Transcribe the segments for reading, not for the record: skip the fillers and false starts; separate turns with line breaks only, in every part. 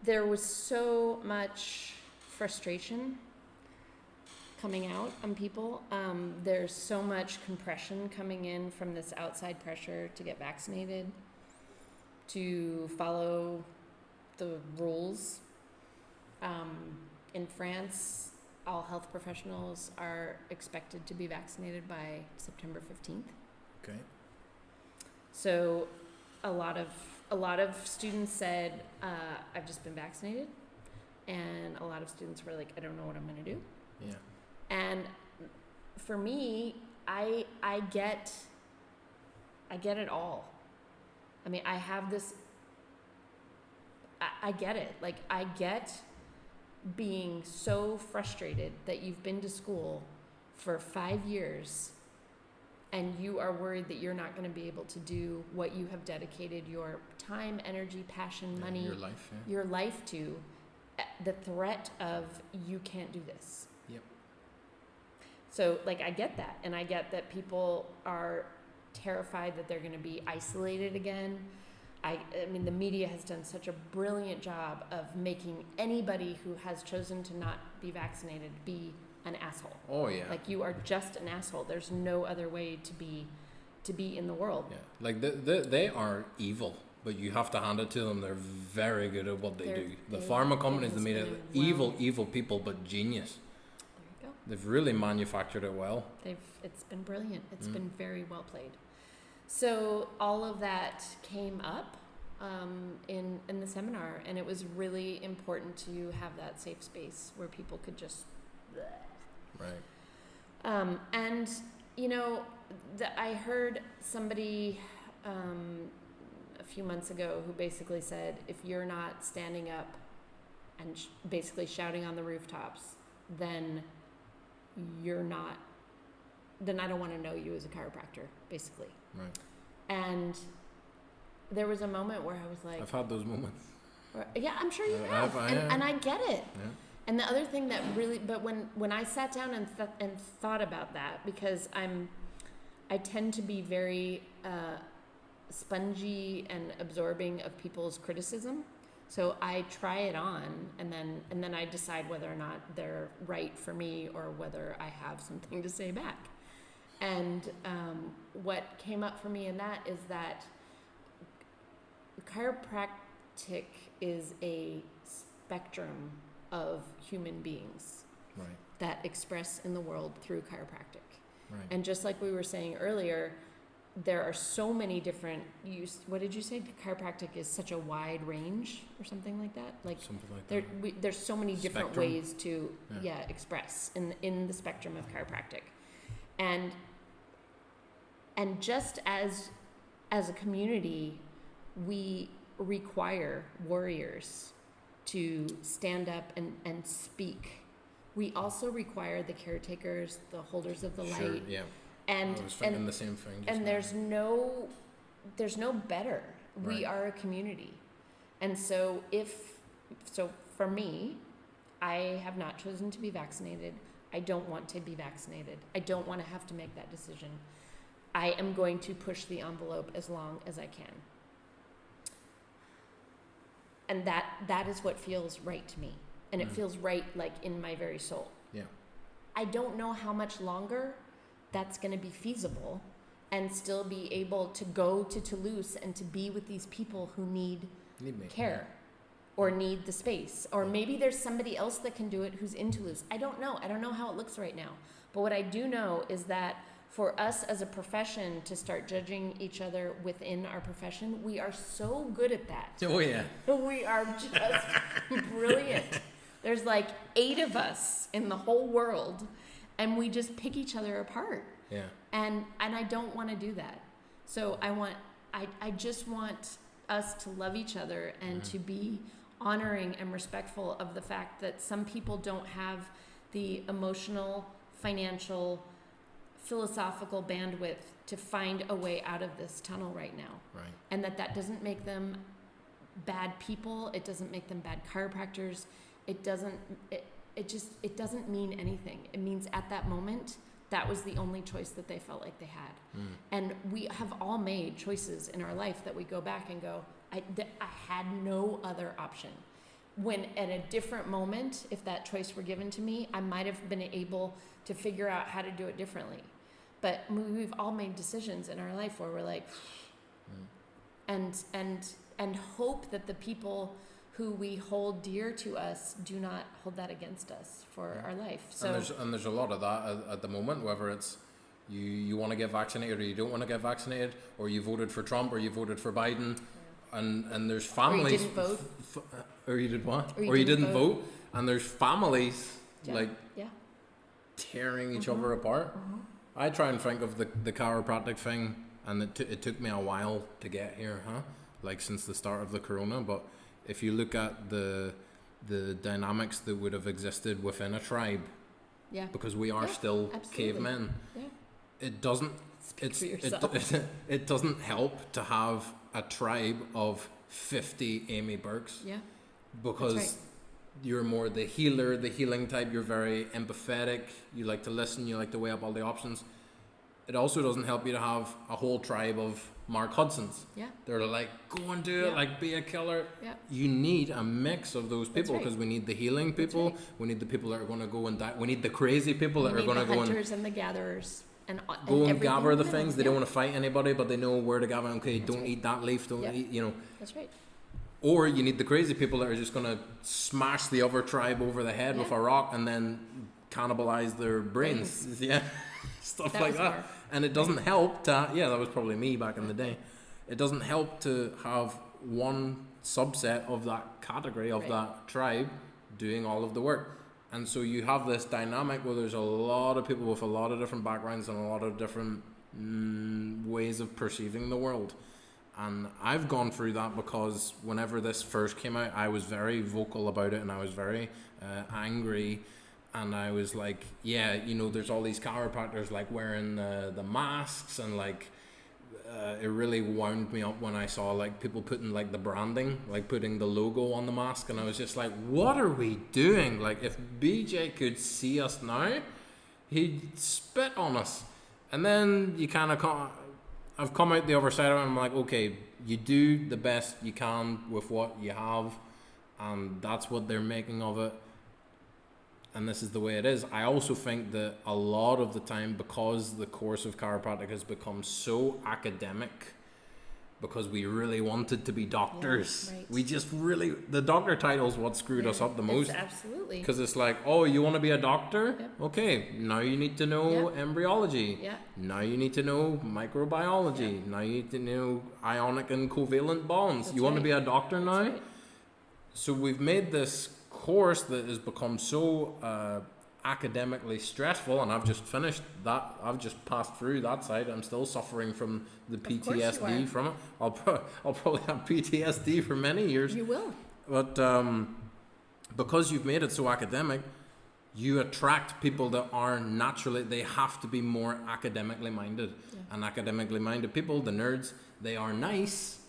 there was so much frustration coming out on people. There's so much compression coming in from this outside pressure to get vaccinated, to follow the rules. In France, all health professionals are expected to be vaccinated by September 15th.
Okay.
So a lot of students said, I've just been vaccinated. And a lot of students were like, I don't know what I'm going to do.
Yeah.
And for me, I get it all. I mean, I have this, I get it. Like, I get being so frustrated that you've been to school for 5 years and you are worried that you're not going to be able to do what you have dedicated your time, energy, passion, money, your life to. The threat of you can't do this.
Yep.
So, like, I get that. And I get that people are terrified that they're going to be isolated again. I mean, the media has done such a brilliant job of making anybody who has chosen to not be vaccinated be an asshole.
Oh, yeah.
Like, you are just an asshole. There's no other way to be in the world.
Yeah. Like, they are evil, but you have to hand it to them. They're very good at what they do. The pharma companies, the media, evil people, but genius.
There you go.
They've really manufactured it well.
It's been brilliant. It's been very well played. So all of that came up in the seminar, and it was really important to have that safe space where people could just...
Right.
And, you know, I heard somebody a few months ago who basically said, if you're not standing up and basically shouting on the rooftops, then you're not... then I don't want to know you as a chiropractor, basically.
Right.
And there was a moment where I was like...
I've had those moments.
Yeah, I'm sure you have. And I get it.
Yeah.
And the other thing that really... But when I sat down and thought about that, because I tend to be very spongy and absorbing of people's criticism. So I try it on, and then I decide whether or not they're right for me or whether I have something to say back. And what came up for me in that is that chiropractic is a spectrum of human beings that express in the world through chiropractic.
Right.
And just like we were saying earlier, there are so many different what did you say? Chiropractic is such a wide range or something like that? Like
something like that.
There's so many different
Spectrum.
ways to express in the spectrum of chiropractic. And just as a community, we require warriors to stand up and speak. We also require the caretakers, the holders of the light.
Yeah.
And
I was thinking the same thing.
And there's no better.
Right.
We are a community. And so for me, I have not chosen to be vaccinated. I don't want to be vaccinated. I don't want to have to make that decision. I am going to push the envelope as long as I can. And that is what feels right to me. And it feels right, like, in my very soul.
Yeah.
I don't know how much longer that's going to be feasible and still be able to go to Toulouse and to be with these people who need care or need the space. Or maybe there's somebody else that can do it who's in Toulouse. I don't know. I don't know how it looks right now. But what I do know is that for us as a profession to start judging each other within our profession, we are so good at that.
Oh, yeah.
We are just brilliant. There's like 8 of us in the whole world, and we just pick each other apart.
Yeah.
And I don't want to do that. So I just want us to love each other and to be honoring and respectful of the fact that some people don't have the emotional, financial, philosophical bandwidth to find a way out of this tunnel right now.
Right.
And that doesn't make them bad people. It doesn't make them bad chiropractors. It doesn't mean anything. It means at that moment, that was the only choice that they felt like they had. And we have all made choices in our life that we go back and go, I had no other option. when at a different moment, if that choice were given to me, I might have been able to figure out how to do it differently. But we've all made decisions in our life where we're like, and hope that the people who we hold dear to us do not hold that against us for our life. So
and there's a lot of that at the moment, whether it's you want to get vaccinated or you don't want to get vaccinated, or you voted for Trump or you voted for Biden, and there's families.
Or you didn't vote.
Or you did what?
Or you didn't vote.
And there's families tearing each other apart. I try and think of the chiropractic thing, and it took me a while to get here, like since the start of the corona. But if you look at the dynamics that would have existed within a tribe, because we are still cavemen, it doesn't. It doesn't help to have a tribe of 50 Amy Burkes, because you're more the healer, the healing type. You're very empathetic. You like to listen. You like to weigh up all the options. It also doesn't help you to have a whole tribe of Mark Hudsons. They're like, go and do it, like be a killer. You need a mix of those people, because we need the healing people. We need the people that are going to go and die. We need the crazy people that are going to go and
hunters and the gatherers.
Go and gather the things. They don't want to fight anybody, but they know where to gather. Okay, don't eat that leaf. Don't eat.
That's right.
Or you need the crazy people that are just going to smash the other tribe over the head with a rock and then cannibalize their brains. Stuff like that. Hard. And it doesn't help to, that was probably me back in the day. It doesn't help to have one subset of that category of that tribe doing all of the work. And so you have this dynamic where there's a lot of people with a lot of different backgrounds and a lot of different ways of perceiving the world. And I've gone through that because whenever this first came out, I was very vocal about it, and I was very angry. And I was like, there's all these chiropractors like wearing the masks, and like it really wound me up when I saw like people putting like the branding, like putting the logo on the mask, and I was just like, what are we doing? Like, if BJ could see us now, he'd spit on us. And then you kind of I've come out the other side of it, and I'm like, okay, you do the best you can with what you have, and that's what they're making of it. And this is the way it is. I also think that a lot of the time, because the course of chiropractic has become so academic, because we really wanted to be doctors. We just really, the doctor title is what screwed us up the most.
Absolutely.
Because it's like, oh, you want to be a doctor? Okay, now you need to know embryology. Now you need to know microbiology. Now you need to know ionic and covalent bonds. You want to be a doctor now? So we've made this course that has become so academically stressful, and I've just finished that. I've just passed through that side. I'm still suffering from the PTSD from it. I'll probably have PTSD for many years.
You will.
But because you've made it so academic, you attract people that are naturally, they have to be more academically minded. And academically minded people, the nerds, they are nice.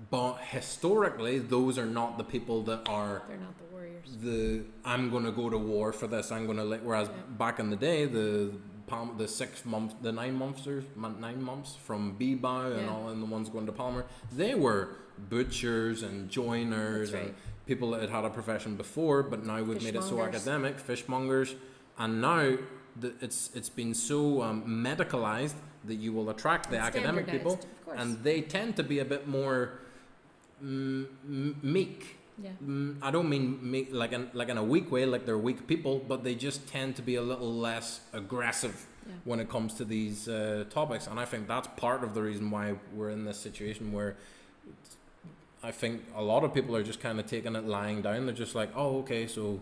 But historically, those are not the people that are. They're not the warriors. I'm going to go to war for this. I'm going to whereas back in the day, the 6 months, the 9 months from Bebow and all, and the ones going to Palmer, they were butchers and joiners and people that had a profession before, but now we've made it so academic, fishmongers, and now it's been so medicalized that you will attract the academic people, and they tend to be a bit more meek. I don't mean meek like in a weak way, like they're weak people, but they just tend to be a little less aggressive when it comes to these topics. And I think that's part of the reason why we're in this situation where I think a lot of people are just kind of taking it lying down. They're just like, oh, okay, so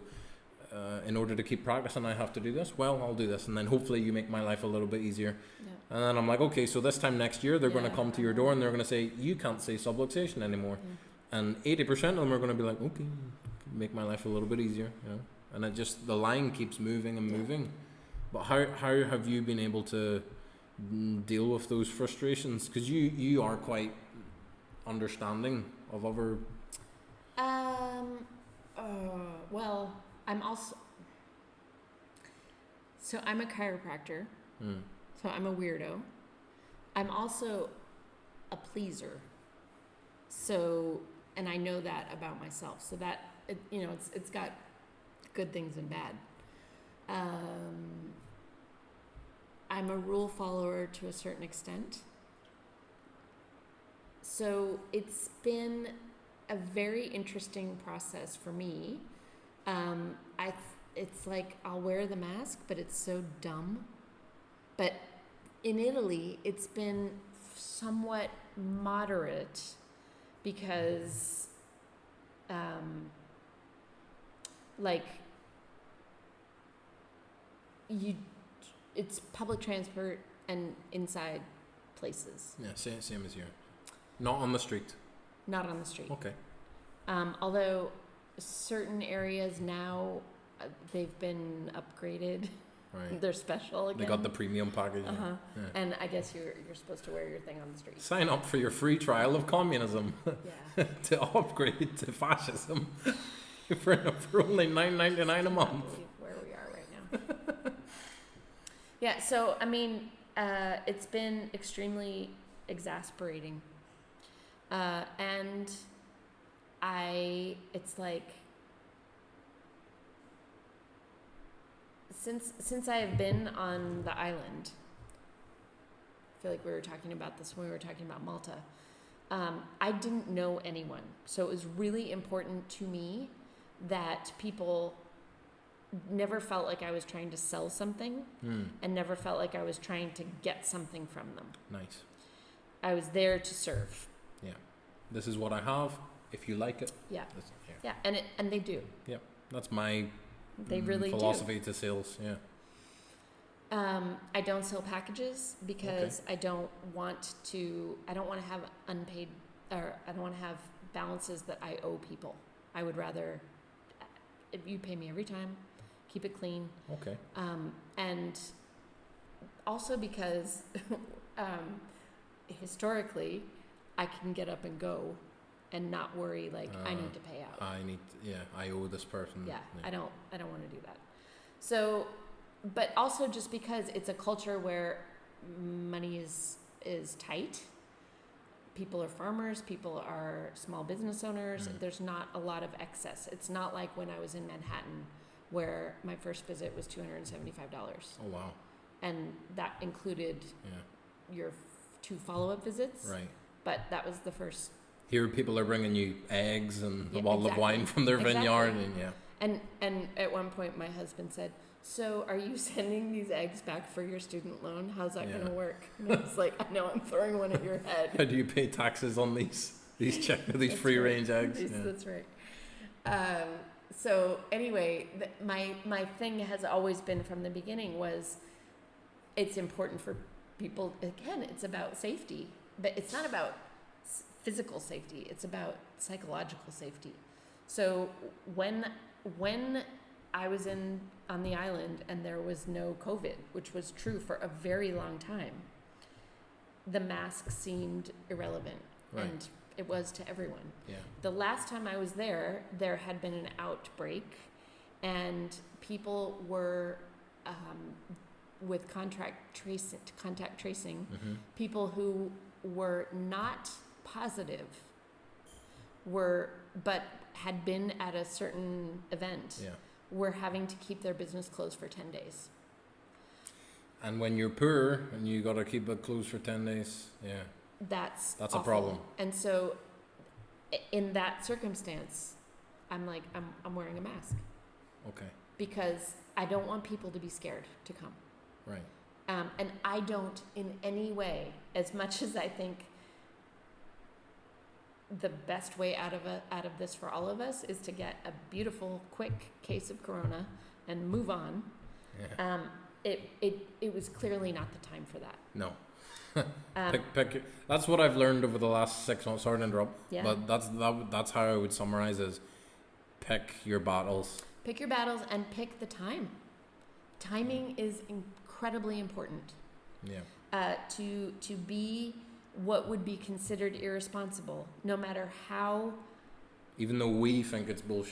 in order to keep practicing, I have to do this. Well, I'll do this, and then hopefully you make my life a little bit easier. And then I'm like, okay, so this time next year they're going to come to your door and they're going to say, you can't say subluxation anymore. And 80% of them are going to be like, okay, make my life a little bit easier, And it just, the line keeps moving and moving. But how have you been able to deal with those frustrations? Because you are quite understanding of other.
Well, I'm also. So I'm a chiropractor. So I'm a weirdo. I'm also a pleaser. So, and I know that about myself. So that it's got good things and bad. I'm a rule follower to a certain extent. So it's been a very interesting process for me. It's like I'll wear the mask, but it's so dumb. But in Italy, it's been somewhat moderate because, it's public transport and inside places.
Yeah, same as here. Not on the street.
Not on the street.
Okay.
Although certain areas now, they've been upgraded.
Right.
They're special again.
They got the premium package.
Uh-huh.
Yeah.
And I guess you're supposed to wear your thing on the street.
Sign up for your free trial of communism.
Yeah.
To upgrade to fascism for only $9.99 a month.
Where we are right now. Yeah. So I mean, it's been extremely exasperating, and it's like. Since I have been on the island, I feel like we were talking about this when we were talking about Malta. I didn't know anyone, so it was really important to me that people never felt like I was trying to sell something, and never felt like I was trying to get something from them.
Nice.
I was there to serve.
Yeah, this is what I have. If you like it,
yeah, and they do.
Yep, that's my.
They really
philosophy to sales, yeah.
I don't sell packages because I don't want to have unpaid, or I don't want to have balances that I owe people. I would rather, if you pay me every time, keep it clean.
Okay.
And also because historically, I can get up and go and not worry I need to pay out.
I owe this person.
Yeah. I don't want to do that. So, but also just because it's a culture where money is tight. People are farmers, people are small business owners. There's not a lot of excess. It's not like when I was in Manhattan where my first visit was $275.
Oh wow.
And that included your 2 follow-up visits.
Right.
But that was the first.
Here, people are bringing you eggs and a bottle of wine from their vineyard, and
And at one point, my husband said, "So, are you sending these eggs back for your student loan? How's that going to work?" And I was like, "I know, I'm throwing one at your head."
How do you pay taxes on these free range eggs?
That's right. So anyway, my thing has always been from the beginning was, it's important for people. Again, it's about safety, but it's not about physical safety, it's about psychological safety. So when I was on the island and there was no COVID, which was true for a very long time, the mask seemed irrelevant.
Right.
And it was to everyone.
Yeah.
The last time I was there had been an outbreak, and people were with contact tracing, people who were not positive but had been at a certain event, were having to keep their business closed for 10 days.
And when you're poor and you got to keep it closed for 10 days,
that's
awful. A problem.
And so in that circumstance, I'm like, I'm wearing a mask.
Okay.
Because I don't want people to be scared to come.
Right.
And I don't in any way, as much as I think the best way out of this for all of us is to get a beautiful, quick case of Corona and move on. Yeah. It was clearly not the time for that.
No. Pick. That's what I've learned over the last 6 months. Sorry to interrupt, but that's how I would summarize is pick your battles.
Pick your battles and pick the time. Timing is incredibly important. Yeah. To be what would be considered irresponsible, no matter how.
Even though we think it's bullshit.